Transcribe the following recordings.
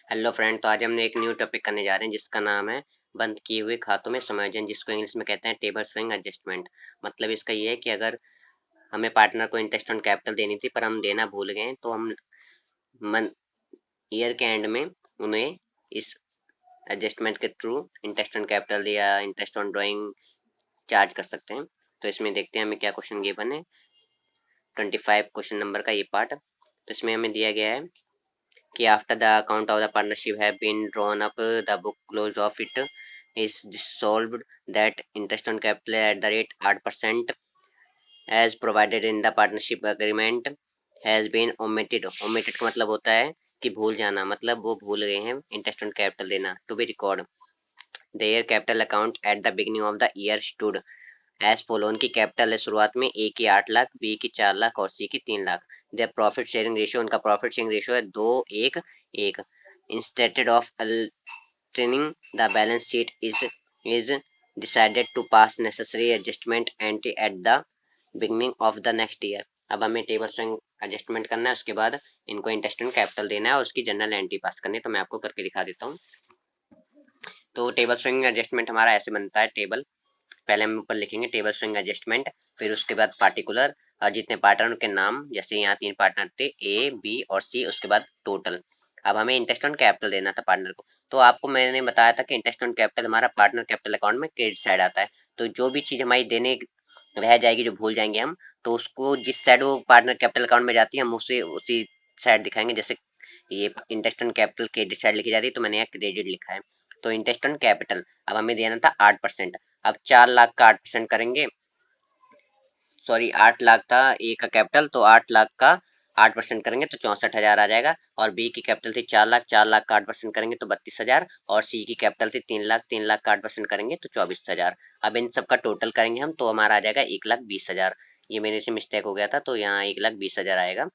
Hello friend, तो आज हमने एक न्यू टॉपिक करने जा रहे हैं जिसका नाम है बंद किए हुए खातों में समायोजन, जिसको इंग्लिश में कहते हैं टेबल स्विंग एडजस्टमेंट। मतलब इसका ये है कि अगर हमें पार्टनर को इंटरेस्ट ऑन कैपिटल देनी थी पर हम देना भूल गए तो हम मन ईयर के एंड में उन्हें इस एडजस्टमेंट के थ्रू इंटरेस्ट ऑन कैपिटल या इंटरेस्ट ऑन ड्राइंग चार्ज कर सकते हैं। तो इसमें देखते हैं हमें क्या क्वेश्चन गिवन है। 25 क्वेश्चन नंबर का ये पार्ट। तो इसमें हमें दिया गया है कि after the account of the partnership have been drawn up, the book close of it is dissolved, that interest on capital at the rate 8% as provided in the partnership agreement has been omitted. Omitted का मतलब होता है कि भूल जाना, मतलब वो भूल गए हैं इंटरेस्ट ऑन कैपिटल देना। To be record their capital account at the beginning of the year stood as follow. उनकी कैपिटल है शुरुआत में ए की 8 लाख, बी की 4 लाख और सी की 3 lakh. Their profit sharing ratio, उनका प्रॉफिट शेयरिंग रेशियो है 2-1-1। Instead of altering the balance sheet is decided to pass necessary adjustment entry at the beginning of the next year. अब हमें टेबल स्विंग एडजस्टमेंट करना है, उसके बाद इनको इंटरेस्ट ऑन कैपिटल देना है और उसकी जनरल एंट्री पास करनी है। तो मैं आपको करके दिखा देता हूँ। तो टेबल स्विंग एडजस्टमेंट हमारा ऐसे बनता है। टेबल पहले हम ऊपर लिखेंगे टेबल स्विंग एडजस्टमेंट, फिर उसके बाद पार्टिकुलर और जितने पार्टनर उनके नाम, जैसे यहाँ 3 पार्टनर थे ए बी और सी, उसके बाद टोटल। अब हमें इंटरेस्ट ऑन कैपिटल देना था पार्टनर को। तो आपको मैंने बताया था कि इंटरेस्ट ऑन कैपिटल हमारा पार्टनर कैपिटल अकाउंट में क्रेडिट साइड आता है। तो जो भी चीज हमारी देने रह जाएगी, जो भूल जाएंगे हम, तो उसको जिस साइड वो पार्टनर कैपिटल अकाउंट में जाती है हम उसे उसी साइड दिखाएंगे। जैसे ये interest on capital credit side लिखी जाती है, तो मैंने यहाँ क्रेडिट लिखा है। तो इंटरेस्ट ऑन कैपिटल अब हमें देना था 8%। अब 4 लाख का 8% करेंगे, सॉरी 8 लाख था ए का कैपिटल, तो 8 लाख का 8% करेंगे तो 64,000 आ जाएगा। और बी की कैपिटल थी 4 लाख, 4 लाख का 8% करेंगे तो 32,000। और सी की कैपिटल थी 3 लाख, 3 लाख का 8% करेंगे तो 24,000। अब इन सब का टोटल करेंगे हम तो हमारा आ जाएगा 1,20,000। ये मेरे से मिस्टेक हो गया था, तो यहाँ 1,20,000 आएगा।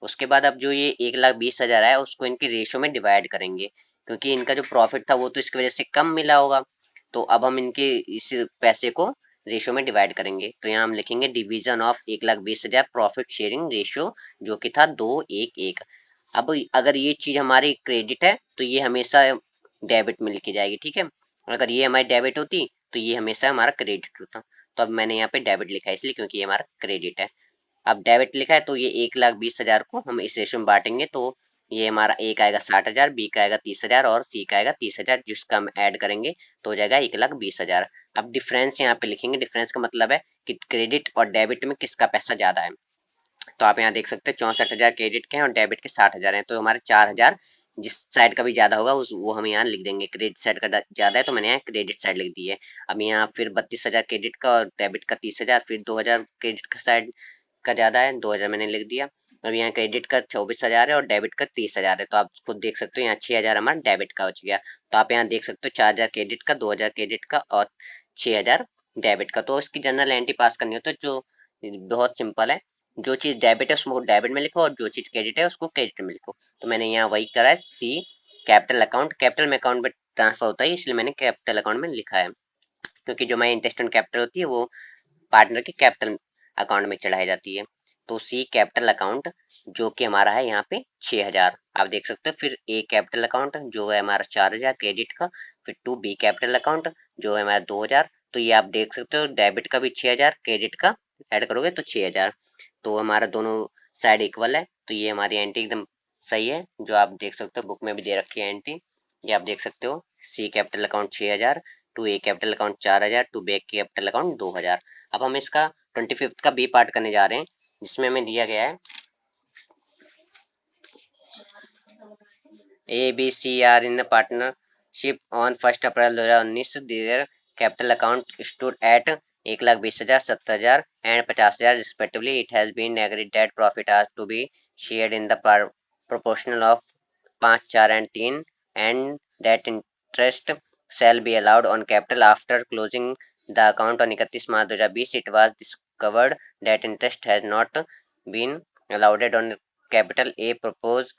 उसके बाद अब जो ये 1,20,000 है उसको इनकी रेशो में डिवाइड करेंगे, क्योंकि इनका जो प्रॉफिट था वो तो इसकी वजह से कम मिला होगा। तो अब हम इनके इस पैसे को रेशो में डिवाइड करेंगे। तो यहाँ हम लिखेंगे division of 1,20,000 profit sharing ratio, जो कि था 2-1-1। अब अगर ये चीज हमारी क्रेडिट है तो ये हमेशा डेबिट में लिखी जाएगी, ठीक है। और अगर ये हमारी डेबिट होती तो ये हमेशा हमारा क्रेडिट होता। तो अब मैंने यहाँ पे डेबिट लिखा है इसलिए क्योंकि ये हमारा क्रेडिट है। अब डेबिट लिखा है तो ये 1,20,000 को हम इस रेशो में बांटेंगे। तो ये हमारा ए का आएगा 60,000, बी का आएगा 30,000 और सी का आएगा 30,000, जिसका हम ऐड करेंगे तो हो जाएगा 1,20,000। अब डिफरेंस यहाँ पे लिखेंगे। डिफरेंस का मतलब है कि क्रेडिट और डेबिट में किसका पैसा ज्यादा है। तो आप यहाँ देख सकते हैं 64,000 क्रेडिट के हैं और डेबिट के 60,000 हैं। तो हमारे 4,000 जिस साइड का भी ज्यादा होगा उस वो हम यहाँ लिख देंगे। क्रेडिट साइड का ज्यादा है तो मैंने यहाँ क्रेडिट साइड लिख दी है। अब यहाँ फिर 32,000 क्रेडिट का और डेबिट का 30,000, फिर 2,000 क्रेडिट का साइड का ज्यादा है, 2,000 मैंने लिख दिया। अब यहाँ क्रेडिट का 24,000 है और डेबिट का 30,000 है। तो आप खुद देख सकते हो यहाँ 6,000 हमारा डेबिट का बच गया। तो आप यहाँ देख सकते हो 4,000 क्रेडिट का, 2,000 क्रेडिट का और 6,000 डेबिट का। तो इसकी जनरल एंट्री पास करनी हो तो जो बहुत सिंपल है, जो चीज डेबिट है उसको डेबिट में लिखो और जो चीज क्रेडिट है उसको क्रेडिट में लिखो। तो मैंने यहाँ वही करा है। सी कैपिटल अकाउंट, कैपिटल में अकाउंट में ट्रांसफर होता है इसलिए मैंने कैपिटल अकाउंट में लिखा है, क्योंकि जो हमारी इंटरेस्ट ऑन कैपिटल होती है वो पार्टनर के कैपिटल अकाउंट में चढ़ाई जाती है। तो सी कैपिटल अकाउंट जो कि हमारा है यहाँ पे 6,000, आप देख सकते हो। फिर ए कैपिटल अकाउंट जो है हमारा 4,000 क्रेडिट का, फिर टू बी कैपिटल अकाउंट जो है हमारा 2,000। तो ये आप देख सकते हो डेबिट का भी 6,000, क्रेडिट का ऐड करोगे तो 6,000। तो हमारा दोनों साइड इक्वल है। तो ये हमारी एंट्री एकदम सही है, जो आप देख सकते हो बुक में भी दे रखी है एंट्री। ये आप देख सकते हो C capital account 6,000, to A capital account 4,000, to B capital account 2,000। अब हम इसका 25th का बी पार्ट करने जा रहे हैं, जिसमें हमें दिया गया है A B C are in partnership on 1 April 2019। Their capital account stood at 1,20,000, 70,000 and 50,000 respectively. It has been agreed that profit are to be shared in the proportional of 5, 4 and 3, and that interest shall be allowed on capital after closing the account on 31 March 2020. It was discovered that interest has not been allowed on capital A propose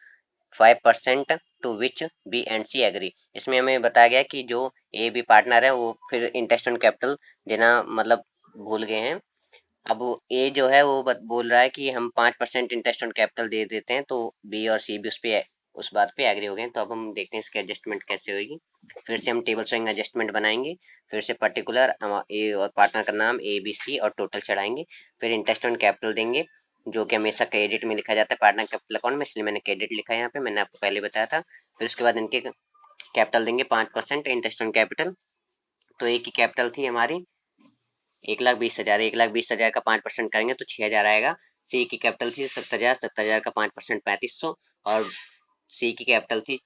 5% to which B and C agree. इसमें हमें बताया गया कि जो A B partner है वो फिर interest on capital देना मतलब भूल गए हैं। अब ए जो है वो बोल रहा है कि हम 5% इंटरेस्ट ऑन कैपिटल दे देते हैं, तो बी और सी भी उस पर उस बात पे एग्री हो गए। तो अब हम देखते हैं इसकी एडजस्टमेंट कैसे होगी। फिर से हम टेबल शोइंग एडजस्टमेंट बनाएंगे, फिर से पर्टिकुलर ए और पार्टनर का नाम ABC और टोटल चढ़ाएंगे, फिर इंटरेस्ट ऑन कैपिटल देंगे जो कि हमेशा क्रेडिट में लिखा जाता है पार्टनर कैपिटल अकाउंट में, इसलिए मैंने क्रेडिट लिखा है यहाँ पे, मैंने आपको पहले बताया था। फिर उसके बाद इनके कैपिटल देंगे 5% इंटरेस्ट ऑन कैपिटल। तो एक की कैपिटल थी हमारी 1,20,000, 1,20,000 का 5% करेंगे तो 6,000 आएगा। सी की कैपिटल थी 7,000, 7,000 का 5% 3,500, और सी की कैपिटल थी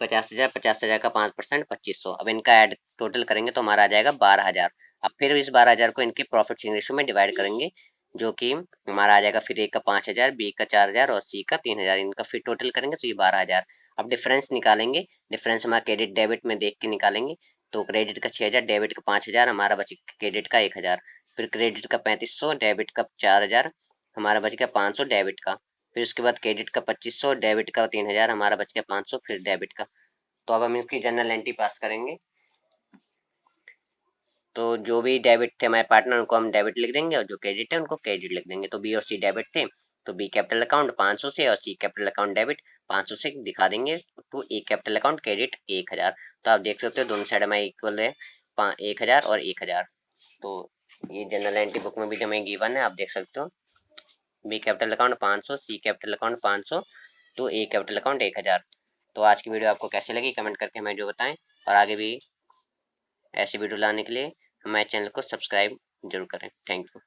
50,000, 50,000 का 5% 2,500। अब इनका ऐड टोटल करेंगे तो हमारा आ जाएगा 12,000। अब फिर इस 12,000 को इनके प्रॉफिट शेयरिंग रेशियो में डिवाइड करेंगे, जो कि हमारा आ जाएगा फिर ए का 5,000, बी का 4,000 और सी का 3,000। इनका फिर टोटल करेंगे तो ये 12,000। अब डिफरेंस निकालेंगे, डिफरेंस हमारा क्रेडिट डेबिट में देख के निकालेंगे। तो क्रेडिट का 6,000, डेबिट का 5,000, हमारा बच क्रेडिट का 1,000। फिर क्रेडिट का 3,500, डेबिट का 4,000, हमारा बच गया 500 डेबिट का। फिर उसके बाद क्रेडिट का 2,500, डेबिट का 3,000, हमारा बच गया 500 फिर डेबिट का। तो अब हम इसकी जनरल एंट्री पास करेंगे। तो जो भी डेबिट थे हमारे पार्टनर उनको हम डेबिट लिख देंगे, और जो क्रेडिट है उनको क्रेडिट लिख देंगे। तो बी और सी डेबिट थे, तो बी कैपिटल अकाउंट 500 से और सी कैपिटल अकाउंट डेबिट 500 से दिखा देंगे to A capital account credit 1,000। तो आप देख सकते हो दोनों साइड हमारे इक्वल है, 1,000 और 1,000। तो ये जनरल एंट्री बुक में भी हमें गिवन है, आप देख सकते हो। बी कैपिटल अकाउंट 500, सी कैपिटल अकाउंट 500, तो ए कैपिटल अकाउंट 1,000। तो आज की वीडियो आपको कैसे लगी कमेंट करके हमें जो बताएं, और आगे भी ऐसी वीडियो लाने के लिए हमारे चैनल को सब्सक्राइब जरूर करें। Thank you.